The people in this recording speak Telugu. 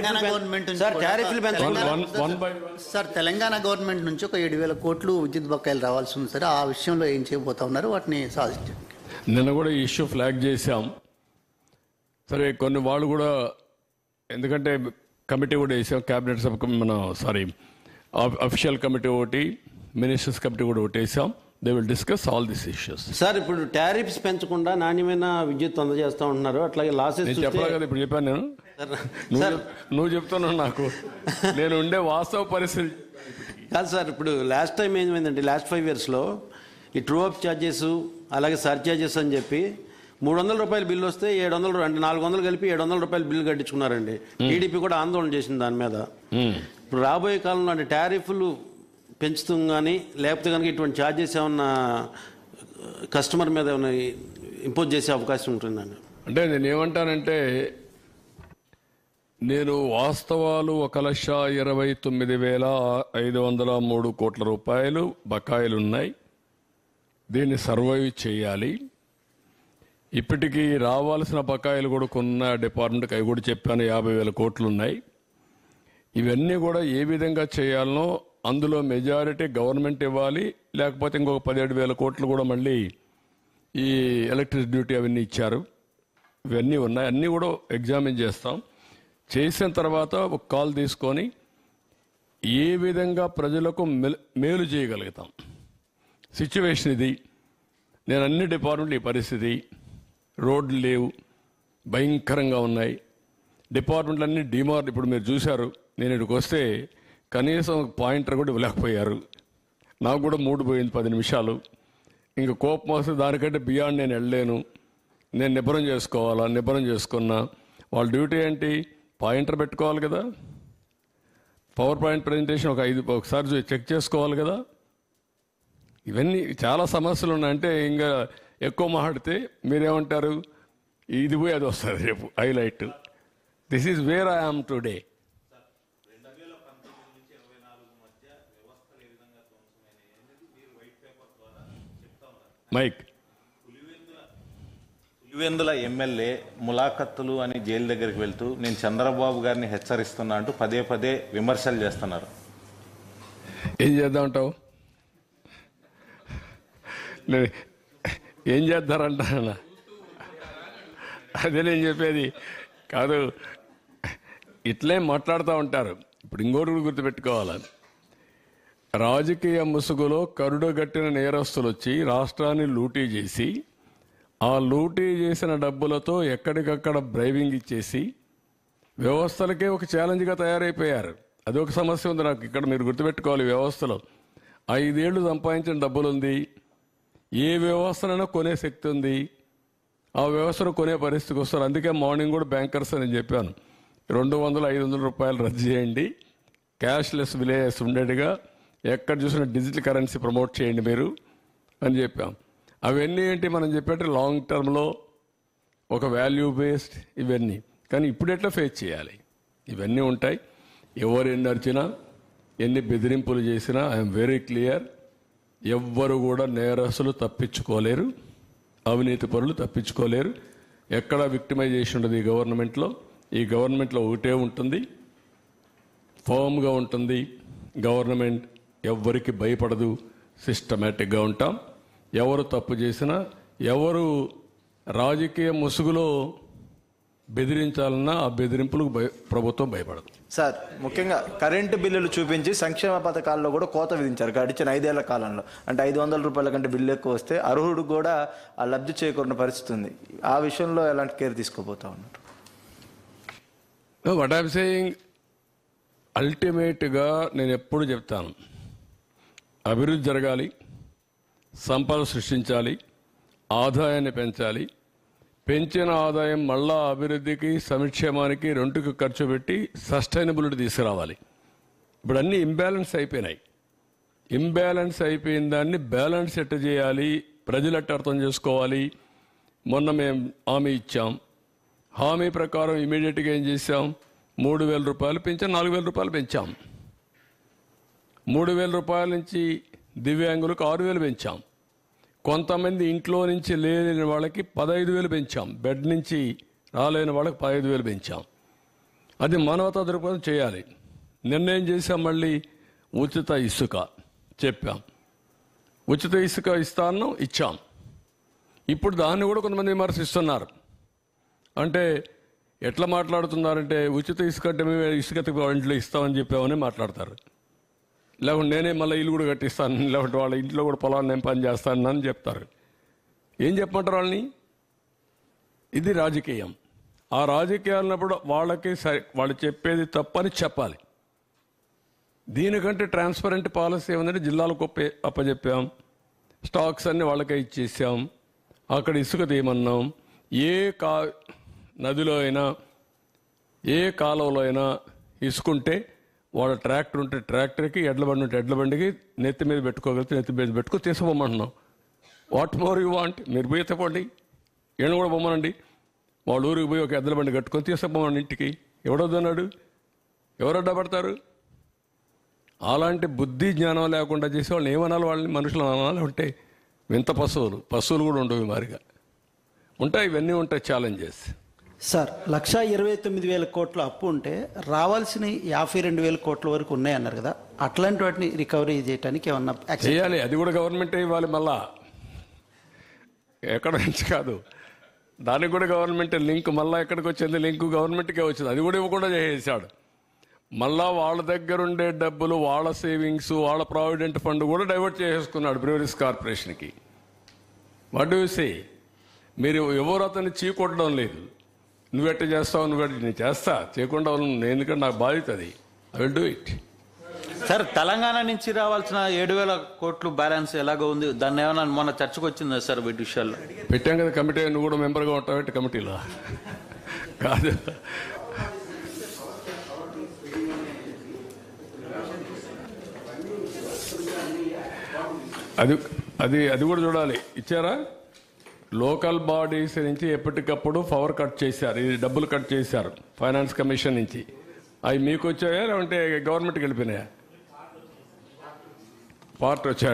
Telangana government sir Telangana government నుంచి ఒక 7,000 కోట్లు విద్యుత్ బకాయిలు రావాల్సి ఉంది సార్. ఆ విషయంలో ఏం చేయబోతా ఉన్నారు, వాటిని సాధించండి. నిన్న కూడా ఈ ఇష్యూ ఫ్లాగ్ చేశాం. సరే కొన్ని వాళ్ళు కూడా ఎందుకంటే కమిటీ కూడా వేసాం, క్యాబినెట్ సబ్ అఫీషియల్ కమిటీ ఒకటి, మినిస్టర్స్ కమిటీ కూడా ఒకటి వేసాం. They will discuss all this issues. Sir ఇప్పుడు టారిఫ్స్ పెంచకుండా నాణ్యమైన విద్యుత్ అందజేస్తూ ఉంటున్నారు, అట్లాగే లాసెస్ చెప్పాలి కదా. ఇప్పుడు చెప్పాను నేను, నువ్వు చెప్తున్నావు నాకు, నేను ఉండే వాస్తవ పరిస్థితి కాదు సార్. ఇప్పుడు లాస్ట్ టైం ఏమైందంటే లాస్ట్ 5 yearsలో ఈ ట్రూ అప్ ఛార్జెస్ అలాగే సర్ఛార్జెస్ అని చెప్పి 300 రూపాయలు బిల్లు వస్తే 700 అంటే 400 కలిపి 700 రూపాయలు బిల్లు కట్టించుకున్నారండి. టీడీపీ కూడా ఆందోళన చేసింది దాని మీద. ఇప్పుడు రాబోయే కాలంలో అంటే టారిఫ్లు పెంచుతాం కానీ లేకపోతే కనుక ఇటువంటి ఛార్జెస్ ఏమన్నా కస్టమర్ మీద ఏమైనా ఇంపోజ్ చేసే అవకాశం ఉంటుందండి. అంటే నేను ఏమంటానంటే, నేను వాస్తవాలు 1,29,503 కోట్ల రూపాయలు బకాయిలు ఉన్నాయి. దీన్ని సర్వైవ్ చేయాలి. ఇప్పటికీ రావాల్సిన బకాయిలు కూడా కొన్న డిపార్ట్మెంట్కి అవి కూడా చెప్పాను, 50,000 కోట్లు ఉన్నాయి. ఇవన్నీ కూడా ఏ విధంగా చేయాలనో అందులో మెజారిటీ గవర్నమెంట్ ఇవ్వాలి, లేకపోతే ఇంకొక 17,000 కోట్లు కూడా మళ్ళీ ఈ ఎలక్ట్రిసిటీ డ్యూటీ అవన్నీ ఇచ్చారు. ఇవన్నీ ఉన్నాయి, అన్నీ కూడా ఎగ్జామిన్ చేస్తాం. చేసిన తర్వాత ఒక కాల్ తీసుకొని ఏ విధంగా ప్రజలకు మేలు చేయగలుగుతాం. సిచ్యువేషన్ ఇది. నేను అన్ని డిపార్ట్మెంట్లు ఈ పరిస్థితి, రోడ్లు లేవు, భయంకరంగా ఉన్నాయి. డిపార్ట్మెంట్లు అన్నీ డిమార్ట్. ఇప్పుడు మీరు చూశారు, నేను ఇక్కడికి వస్తే కనీసం పాయింటర్ కూడా ఇవ్వలేకపోయారు. నాకు కూడా మూడు పోయింది 10 నిమిషాలు. ఇంకా కోపం వస్తే దానికంటే బియాండ్ నేను వెళ్ళలేను. నేను నిబ్బరం చేసుకోవాలా, నిబ్బరం చేసుకున్నా. వాళ్ళ డ్యూటీ ఏంటి? పాయింటర్ పెట్టుకోవాలి కదా, పవర్ పాయింట్ ప్రజెంటేషన్ ఒకసారి చెక్ చేసుకోవాలి కదా. ఇవన్నీ చాలా సమస్యలు ఉన్నాయి. అంటే ఇంకా ఎక్కువ మాట్లాడితే మీరేమంటారు, ఇది పోయి అది వస్తుంది రేపు highlight. This is where I am today. Mike Pulivendula MLA ములాఖత్తులు అని జైలు దగ్గరికి వెళ్తూ నేను చంద్రబాబు గారిని హెచ్చరిస్తున్నా అంటూ పదే పదే విమర్శలు చేస్తున్నారు. ఏం చేద్దామంటావు? ఏం చేద్దారంట? అదే నేను చెప్పేది కాదు, ఇట్లే మాట్లాడుతూ ఉంటారు. ఇప్పుడు ఇంకోటి గుర్తుపెట్టుకోవాలి, రాజకీయ ముసుగులో కరుడుగట్టిన నేరస్తులు వచ్చి రాష్ట్రాన్ని లూటీ చేసి, ఆ లూటీ చేసిన డబ్బులతో ఎక్కడికక్కడ బ్రైవింగ్ ఇచ్చేసి వ్యవస్థలకే ఒక ఛాలెంజ్గా తయారైపోయారు. అదొక సమస్య ఉంది నాకు ఇక్కడ. మీరు గుర్తుపెట్టుకోవాలి, వ్యవస్థలో 5 ఏళ్ళు సంపాదించిన డబ్బులు ఉంది. ఏ వ్యవస్థనైనా కొనే శక్తి ఉంది. ఆ వ్యవస్థను కొనే పరిస్థితికి వస్తారు. అందుకే మార్నింగ్ కూడా బ్యాంకర్స్ అని చెప్పాను, 200-500 రూపాయలు రద్దు చేయండి, క్యాష్లెస్ విలేజెస్ ఉండేట్టుగా, ఎక్కడ చూసినా డిజిటల్ కరెన్సీ ప్రమోట్ చేయండి మీరు అని చెప్పాం. అవన్నీ ఏంటి మనం చెప్పేట్టు లాంగ్ టర్మ్లో ఒక వాల్యూ బేస్డ్ ఇవన్నీ. కానీ ఇప్పుడు ఎట్లా ఫేస్ చేయాలి? ఇవన్నీ ఉంటాయి. ఎవరు ఎన్ని అరిచినా, ఎన్ని బెదిరింపులు చేసినా ఐఎమ్ వెరీ క్లియర్, ఎవ్వరు కూడా నేరస్తులు తప్పించుకోలేరు, అవినీతి పరులు తప్పించుకోలేరు. ఎక్కడ విక్టిమైజేషన్ ఉండదు ఈ గవర్నమెంట్లో. ఈ గవర్నమెంట్లో ఒకటే ఉంటుంది, ఫర్మ్గా ఉంటుంది గవర్నమెంట్. ఎవ్వరికి భయపడదు, సిస్టమేటిక్గా ఉంటాం. ఎవరు తప్పు చేసినా, ఎవరు రాజకీయ ముసుగులో బెదిరించాలన్నా ఆ బెదిరింపులకు ప్రభుత్వం భయపడదు. సార్, ముఖ్యంగా కరెంటు బిల్లులు చూపించి సంక్షేమ పథకాల్లో కూడా కోత విధించారు గడిచిన 5 ఏళ్ల కాలంలో. అంటే 500 రూపాయల కంటే బిల్లు ఎక్కువ వస్తే అర్హుడు కూడా ఆ లబ్ధి చేకూరిన పరిస్థితి ఉంది. ఆ విషయంలో ఎలాంటి కేర్ తీసుకోబోతా ఉన్నారు? వాట్ ఐఎమ్ సేయింగ్, అల్టిమేట్గా నేను ఎప్పుడు చెప్తాను, అభివృద్ధి జరగాలి, సంపద సృష్టించాలి, ఆదాయాన్ని పెంచాలి. పెంచిన ఆదాయం మళ్ళా అభివృద్ధికి, సంక్షేమానికి రెండుకి ఖర్చు పెట్టి సస్టైనబిలిటీ తీసుకురావాలి. ఇప్పుడు అన్నీ ఇంబ్యాలెన్స్ అయిపోయినాయి. ఇంబ్యాలెన్స్ అయిపోయిన దాన్ని బ్యాలెన్స్ ఎట్ట చేయాలి, ప్రజలు ఎట్ట అర్థం చేసుకోవాలి. మొన్న మేము హామీ ఇచ్చాం. హామీ ప్రకారం ఇమీడియట్గా ఏం చేశాం, 3,000 రూపాయలు పెంచాం, 4,000 రూపాయలు పెంచాం. 3,000 రూపాయల నుంచి దివ్యాంగులకు 6,000 పెంచాం. కొంతమంది ఇంట్లో నుంచి లేని వాళ్ళకి 15,000 పెంచాం. బెడ్ నుంచి రాలేని వాళ్ళకి 15,000 పెంచాం. అది మానవతా దృక్పథం చేయాలి. నిర్ణయం చేసాం, మళ్ళీ ఉచిత ఇసుక చెప్పాం, ఉచిత ఇసుక ఇస్తాను ఇచ్చాం. ఇప్పుడు దాన్ని కూడా కొంతమంది విమర్శిస్తున్నారు. అంటే ఎట్లా మాట్లాడుతున్నారంటే ఉచిత ఇసుక అంటే మేము ఇసుక ఇంట్లో ఇస్తామని చెప్పామని మాట్లాడతారు. లేకుంటే నేనే మళ్ళీ ఇల్లు కూడా కట్టిస్తాను, లేకుంటే వాళ్ళ ఇంట్లో కూడా పొలాన్ని నేను పని చేస్తాను అని చెప్తారు. ఏం చెప్పమంటారు వాళ్ళని? ఇది రాజకీయం. ఆ రాజకీయాలన్నప్పుడు వాళ్ళకి వాళ్ళు చెప్పేది తప్పని చెప్పాలి. దీనికంటే ట్రాన్స్పరెంట్ పాలసీ ఏమందంటే జిల్లాలకు అప్పచెప్పాం, స్టాక్స్ అన్ని వాళ్ళకే ఇచ్చేసాం, అక్కడ ఇసుక తీయమన్నాం. ఏ నదిలో అయినా ఏ కాలువలో అయినా ఇసుకుంటే వాళ్ళ ట్రాక్టర్ ఉంటే ట్రాక్టర్కి, ఎడ్ల బండి ఉంటే ఎడ్ల బండికి నెత్తి మీద పెట్టుకోగలిగితే నెత్తి మీద పెట్టుకో తీసుకోమంటున్నాం. What more you want? మీరు పోయి ఎత్తపోండి, ఈయన కూడా బొమ్మనండి. వాళ్ళ ఊరికి పోయి ఒక ఎడ్ల బండి కట్టుకొని తీసుకుపోమని ఇంటికి ఎవడొద్దన్నాడు? ఎవరు అడ్డపడతారు? అలాంటి బుద్ధి జ్ఞానం లేకుండా చేసే వాళ్ళని ఏమనాలి? వాళ్ళని మనుషులు అనాలి? ఉంటే వింత పశువులు కూడా ఉండవు, మారిగా ఉంటాయి. ఇవన్నీ ఉంటాయి ఛాలెంజెస్. సార్, 1,29,000 కోట్ల అప్పు ఉంటే రావాల్సిన 52,000 కోట్ల వరకు ఉన్నాయన్నారు కదా, అట్లాంటి వాటిని రికవరీ చేయడానికి ఏమన్నా చేయాలి? అది కూడా గవర్నమెంటే ఇవ్వాలి. మళ్ళా ఎక్కడ నుంచి కాదు, దానికి కూడా గవర్నమెంట్ లింక్. మళ్ళీ ఎక్కడికి వచ్చింది లింక్? గవర్నమెంట్కే వచ్చింది. అది కూడా ఇవ్వకుండా చేసేసాడు. మళ్ళా వాళ్ళ దగ్గర ఉండే డబ్బులు, వాళ్ళ సేవింగ్స్, వాళ్ళ ప్రావిడెంట్ ఫండ్ కూడా డైవర్ట్ చేసేసుకున్నాడు బ్రూవరీస్ కార్పొరేషన్కి. What do you say? మీరు ఎవరు అతన్ని చీకొట్టడం లేదు. నువ్వెట్ట చేస్తావు, నేను చేస్తా, చేయకుండా ఎందుకంటే నాకు బాధ్యత అది. I will do it. Sir, Telangana నుంచి రావాల్సిన 7,000 కోట్లు బ్యాలెన్స్ ఎలాగో ఉంది, దాన్ని ఏమైనా మొన్న చర్చకు వచ్చిందా సార్? వీటి విషయాల్లో పెట్టాం కదా కమిటీ. నువ్వు కూడా మెంబర్గా ఉంటావు కమిటీలో? కాదు, అది కూడా చూడాలి. ఇచ్చారా? లోకల్ బాడీస్ నుంచి ఎప్పటికప్పుడు పవర్ కట్ చేశారు, ఇది డబ్బులు కట్ చేశారు ఫైనాన్స్ కమిషన్ నుంచి. అవి మీకు వచ్చాయా లేదంటే గవర్నమెంట్కి వెళ్ళిపోయినాయా? పార్ట్ వచ్చాయండి.